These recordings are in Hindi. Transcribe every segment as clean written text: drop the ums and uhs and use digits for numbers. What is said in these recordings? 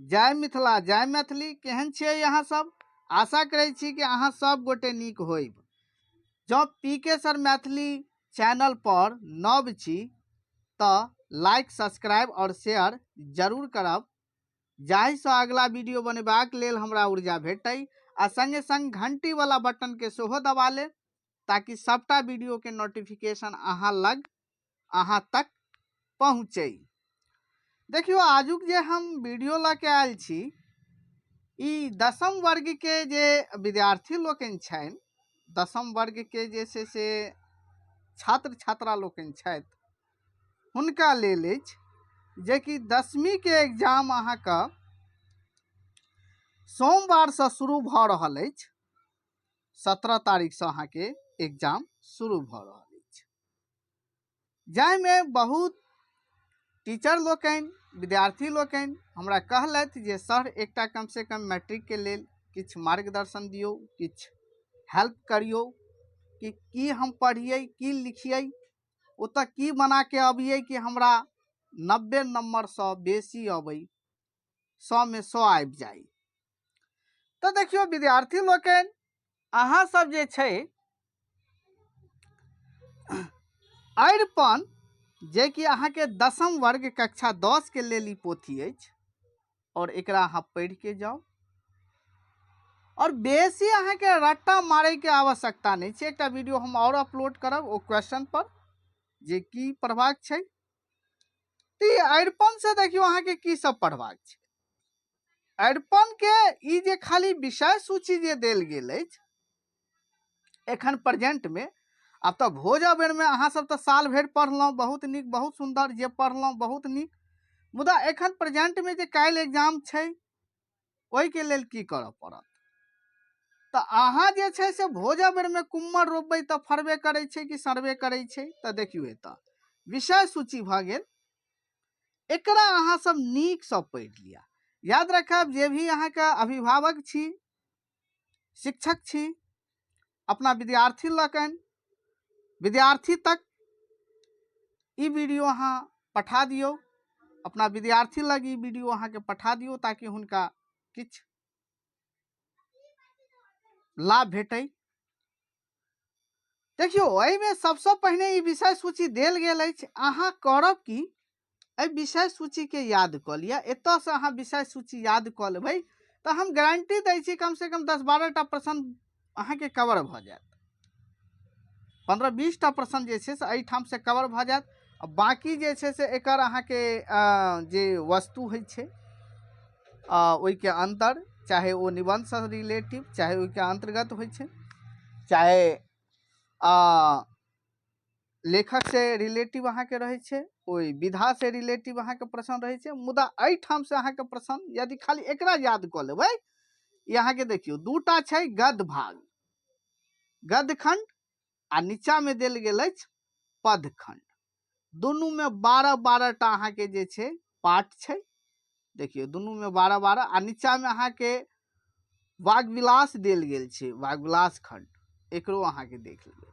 जय मिथिला जय मैथिली। केहन छियै अहाँ सब? आशा करै छी कि अहाँ सब गोटे नीक होइब। जँ पीके सर मैथिली चैनल पर नव छी तऽ लाइक सब्सक्राइब और शेयर जरूर करब, जाहिसँ अगला वीडियो बनेबाक लेल हमरा ऊर्जा भेटै आ संगे संग घंटी वाला बटन के सेहो दबा ले, ताकि सबटा वीडियो के नोटिफिकेशन अहाँ तक पहुँचे। देखियो आजुक जे हम वीडियो लऽ के आयल छी, ई 10म वर्ग के जे विद्यार्थी लोकनि छनि, 10म वर्ग के जे से छात्र छात्रा लोकनि छथि, हुनका लेल अछि, जे कि 10वीं के एग्जाम अहाँके सोमवार से शुरू भऽ रहल अछि। 17 तारीख से अहाँके एग्जाम शुरू भऽ रहल अछि, जाहिमे बहुत टीचर लोकनि विद्यार्थी लोकनि हमरा कहलथि जे सर एकटा कम से कम मैट्रिक के लेल किछु मार्गदर्शन दियौ, किछु हेल्प करियौ कि की हम पढ़िए, की लिखिए, ओतऽ की बना के अबिए कि हमरा 90 नंबर से बेसी अबै, 100 में 100 आबि जाए। तो देखियो विद्यार्थी लोकनि, अहाँ सब जे छै अरिपन, जे कि अहाँके 10म वर्ग कक्षा 10 के लेल ई पोथी अछि, और एकरा अहाँ पढ़ के जाओ, और बेसी अहाँके रट्टा मारे के आवश्यकता नहीं छै। एकटा वीडियो हम और अपलोड करब ओ क्वेश्चन पर जे की पढ़बाक छै। तो अरिपन से देखियो अहाँके की सब पढ़बाक छै। अरिपन के ई जे खाली विषय सूची जे देल गेल अछि एखन प्रेजेंट में, अब तो भोजा बेर में अहाँ सब तो साल भर पढ़लहुँ, बहुत नीक बहुत सुंदर, जे पढ़लहुँ बहुत नीक, मुदा एखन प्रेजेंट में जे काल्हि एग्जाम छै ओहि के लेल की करऽ पड़त। तो अहाँ जे छै से भोजा बेर में कुम्मर रोपबै तऽ फरबे करै छै कि सड़बे करै छै। तो देखियो एतऽ विषय सूची भऽ गेल, एकरा अहाँ सब नीक सँ पढ़ि लिअ। याद रखब, जे भी अहाँके अभिभावक छी, शिक्षक छी, अपना विद्यार्थी लोकनि, विद्यार्थी तक ई वीडियो अहाँ पठा दियौ, अपना विद्यार्थी लग ई वीडियो अहाँके पठा दियौ, ताकि हुनका किछु लाभ भेटै। देखियो एहिमे सबसँ पहिने ई विषय सूची देल गेल अछि, अहाँ करब की, एहि विषय सूची के याद कऽ लिअ। एतऽ से अहाँ विषय सूची याद कऽ लेबै तऽ हम गारंटी दै छी कम से कम 10-12टा प्रश्न अहाँके कवर भऽ जायत। 15-20टा प्रश्न जे छै से एहिठाम से कवर भऽ जायत। बाकी जे छै से एकर अहाँके जे वस्तु होइ छै ओहिके अंतर, चाहे वो निबंध से रिलेटिव, चाहे ओहिके अंतर्गत होइ छै, चाहे लेखक से रिलेटिव अहाँके रहै छै, ओहि विधा से रिलेटिव अहाँके प्रश्न रहै छै। मुदा एहिठाम से अहाँके प्रश्न यदि खाली एकरा याद कऽ लेबै, ई अहाँके देखियौ दूटा छै गद्य भाग, गद्य खंड, आ नीचा में देल गेल अछि पद खंड। दुनू में 12-12टा अहाँके जे छै पाठ छै। देखियो दुनू में 12-12, आ नीचा में अहाँके वाग्विलास देल गेल छै, वाग्विलास खंड, एकरो अहाँके देख लेबै।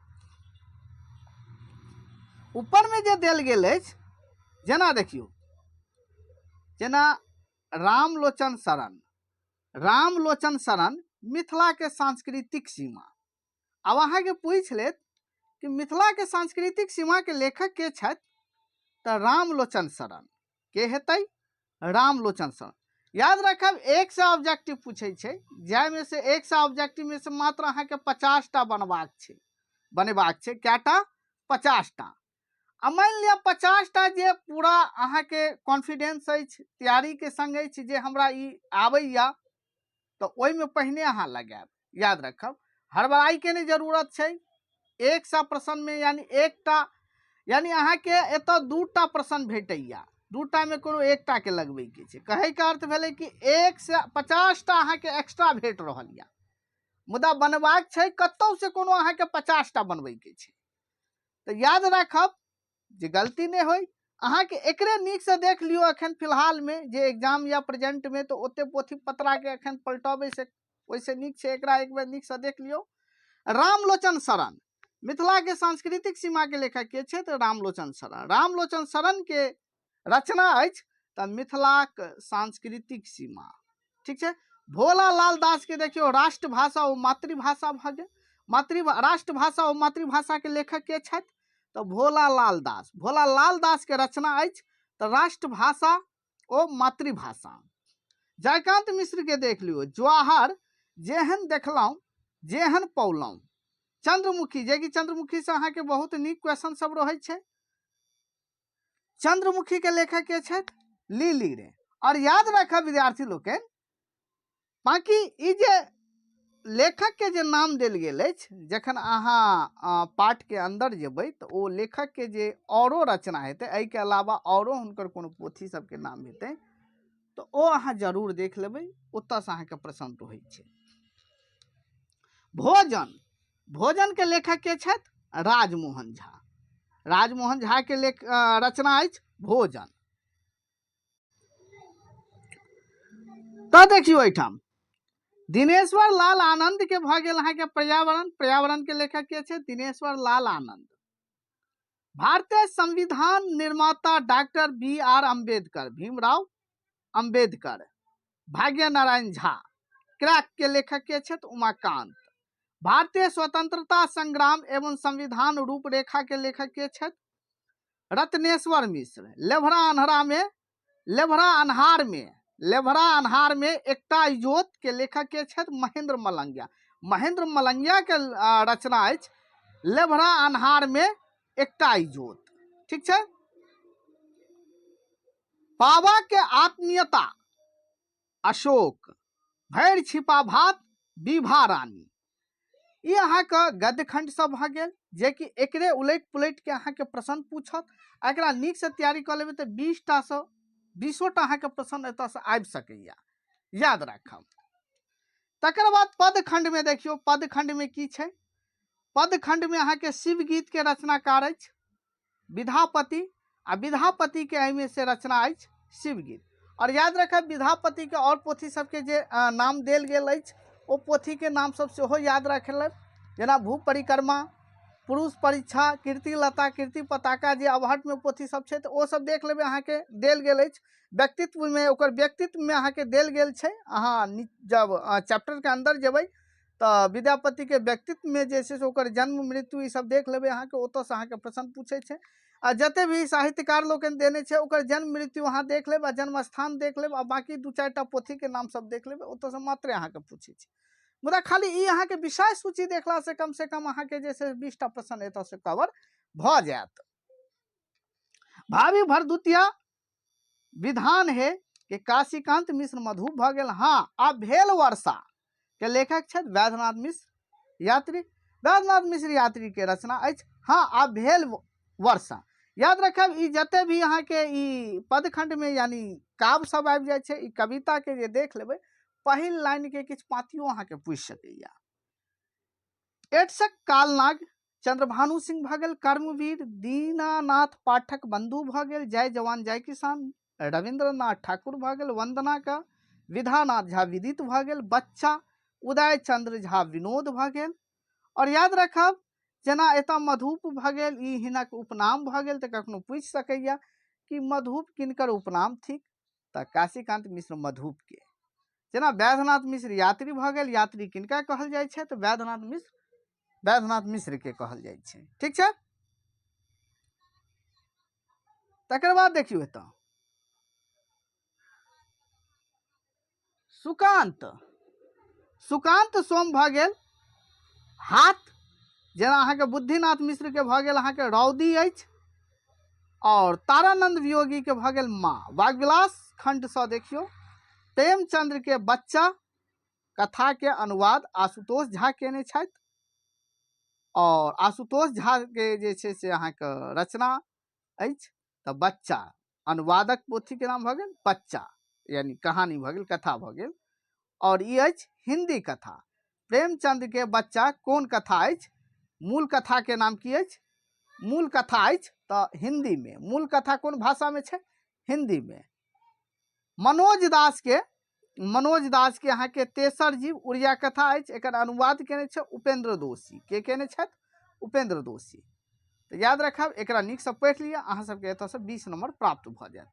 ऊपर में जे देल गेल अछि, जेना देखियो, जेना रामलोचन शरण, रामलोचन शरण मिथिला के सांस्कृतिक सीमा। अब अहाँके पूछ लेत कि मिथिला के सांस्कृतिक सीमा के लेखक के छथि, तो रामलोचन शरण के हेतै, रामलोचन शरण। याद रखब 100 ऑब्जेक्टिव पूछे छै, जाहिमे से 100 ऑब्जेक्टिव में से मात्र अहाँके 50टा बनेबाक छै। कैटा? 50टा। आ मान लिअ 50टा जे पूरा अहाँके कॉन्फिडेंस अछि, तैयारी के संग अछि जे हमरा ई आबैया, तो ओहिमे पहिने अहाँ लगायब। याद रखब हड़बड़ाई के नहीं जरूरत छै। 100 प्रश्न में यानी एकटा, यानी अहाँके एतऽ 2टा प्रश्न भेटैया, 2टा में कोनो एकटा के लगबै के छै। कहै के अर्थ भेलै कि 1 से 50टा अहाँके एक्स्ट्रा भेट रहल यऽ, मुदा बनबाक छै कतौ से कोनो अहाँके 50टा बनबै के छै। तो याद राखब जे गलती नहीं होई, अहाँके एकरे नीक से देख लियो। अखन फिलहाल में जे एग्जाम या प्रेजेंट में, तो ओते पोथी पत्रा के अखन पलटबे से ओइसे नीक छै एकरा एक बेर नीक से देख लियो। रामलोचन शरण मिथिला के सांस्कृतिक सीमा के लेखक के छै, तो रामलोचन शरण। रामलोचन शरण के रचना अछि तो मिथिलाक सांस्कृतिक सीमा। ठीक है। भोला लाल दास के देखियो राष्ट्रभाषा और मातृभाषा भ गेल। राष्ट्रभाषा और मातृभाषा के लेखक के छथि तो भोला लाल दास। भोला लाल दास के रचना अछि तो राष्ट्रभाषा और मातृभाषा। जयकांत मिश्र के देख लियो जवाहर जेहन देखलहुँ जेहन पौलहुँ। चंद्रमुखी जे कि चंद्रमुखी से अहाँ के बहुत नीक क्वेश्चन सब रहे छे। चंद्रमुखी के लेखक के छथि लिली रे। और याद रखब विद्यार्थी लोग बाकी ई जे लेखक के जे नाम देल गेल अछि जखन अहाँ पाठ के अंदर जेबै तो ओ लेखक के जे औरो रचना हेतै एहि के अलावा औरो हुनकर कोनो पोथी सब के नाम हेतै तो ओ अहाँ जरूर देख लेबै। ओतऽ से अहाँ के प्रश्न रहै छै। भोजन भोजन के लेखक के छथि राजमोहन झा। राजमोहन झा के रचना अछि भोजन। तो देखियो एठाम दिनेश्वर लाल आनंद के भ गेल अहाँ के पर्यावरण। पर्यावरण के लेखक के छै दिनेश्वर लाल आनंद। भारतीय संविधान निर्माता डॉक्टर बी.आर. अम्बेडकर भीमराव अम्बेडकर। भाग्य नारायण झा क्रैक के लेखक के छथि उमाकांत। भारतीय स्वतंत्रता संग्राम एवं संविधान रूपरेखा के लेखक के छथि रत्नेश्वर मिश्र। लेभरा अन्हार में एकटा इजोत के लेखक के छथि महेंद्र मलंगिया। महेंद्र मलंगिया के रचना अछि लेभरा अन्हार में एकटा इजोत। ठीक छै। पावा के आत्मीयता अशोक। भैर छिपा भात विभा रानी। ई अहाँ के गद्य खंड सब भ गेल जे कि एकरे उलट पुलट के अहाँ के प्रश्न पूछत। एकरा नीक से तैयारी कर लेबै तो 20टा से 20टा अहाँ के प्रश्न एतऽ से आबि सकैया। याद राखब। तकर बाद पद खंड में देखियो पद खंड में की छै। पद खंड में अहाँ के शिव गीत के रचनाकार अछि विधापति। आ विधापति के एहि में से रचना अछि शिव गीत। और याद रखब विधापति के और पोथी सबके जे नाम देल गेल अछि ओ पोथी के नाम सब सेहो याद रखल जेना भू परिक्रमा पुरुष परीक्षा कीर्ति लता कीर्ति पताका जे अवहट में पोथी सब छै तो ओ सब देख लेबै अहाँ के देल गेल अछि। व्यक्तित्व में ओकर व्यक्तित्व में अहाँ के देल गेल छै। अहाँ जब चैप्टर के अंदर जेबै तो विद्यापति के व्यक्तित्व में जे छै ओकर जन्म मृत्यु ई सब देख लेबै अहाँ के ओतऽ से अहाँ के प्रश्न पूछे छै। आ जते भी साहित्यकार लोग देने छै ओकर जन्म मृत्यु अहाँ देख लेब आ जन्म स्थान देख लेब आ बाकी 2-4टा पोथी के नाम सब देख लेबै ओतऽ से मात्रे अहाँ के पूछे छै। मुदा खाली ई अहाँ के विषय सूची देखला से कम अहाँ के जे छै 20टा प्रश्न एतऽ से कवर भ जायत। भावी भरदुतिया विधान है कि काशीकांत मिश्र मधु भ गेल। हाँ आ भेल वर्षा के लेखक छथि वैद्यनाथ मिश्र यात्री। वैद्यनाथ मिश्र यात्री के रचना अछि हाँ आ भेल वर्षा। याद रखब ई जते भी अहाँ के ई पदखंड में यानी काव्य सब आबि जाय छै ई कविता के जे देख लेबै पहिल लाइन के किछ पातियो अहाँ के पूछ सकैया। एटसक कालनाग चंद्रभानु सिंह भ गेल। कर्मवीर दीनानाथ पाठक बंधु भ गेल। जय जवान जय किसान रविंद्रनाथ ठाकुर भ गेल। वंदना का विधानाथ झा विदित भ गेल। बच्चा उदय चंद्र झा विनोद भ गेल। और याद रखब जेना एतऽ मधुप भ गेल ई हिनक उपनाम भ गेल तऽ कखनो पूछि सकैया कि मधुप किनकर उपनाम थिक तऽ काशीकांत मिश्र मधुप के। जेना वैद्यनाथ मिश्र यात्री भ गेल यात्री किनका कहल जाइ छै तऽ वैद्यनाथ मिश्र के कहल जाइ छै। ठीक छै। तकर बाद देखियो एतऽ सुकांत सोम भ गेल हाथ। जेना अहाँ के बुद्धिनाथ मिश्र के भ गेल अहाँ के रौदी अछि। और तारानंद वियोगी के भ गेल माँ। वाग्विलास खंड से देखियो प्रेमचंद्र के बच्चा कथा के अनुवाद आशुतोष झा केने छथि। और आशुतोष झा के जे छै से अहाँ के रचना अछि तऽ बच्चा अनुवादक पोथी के नाम भ गेल बच्चा यानी कहानी भ गेल कथा भ गेल। और ई अछि हिंदी कथा। प्रेमचंद के बच्चा कोन कथा अछि मूल कथा के नाम की अछि मूल कथा अछि तऽ हिंदी में। मूल कथा कोन भाषा में छै हिंदी में। मनोज दास के अहाँ के तेसर जीव उड़िया कथा अछि। एकर अनुवाद केने छै उपेंद्र दोषी के केने छथि उपेंद्र दोषी। तो याद रखब एकरा नीक से पढ़ि लिअ अहाँ सबके एतऽ से 20 नंबर प्राप्त भ जायत।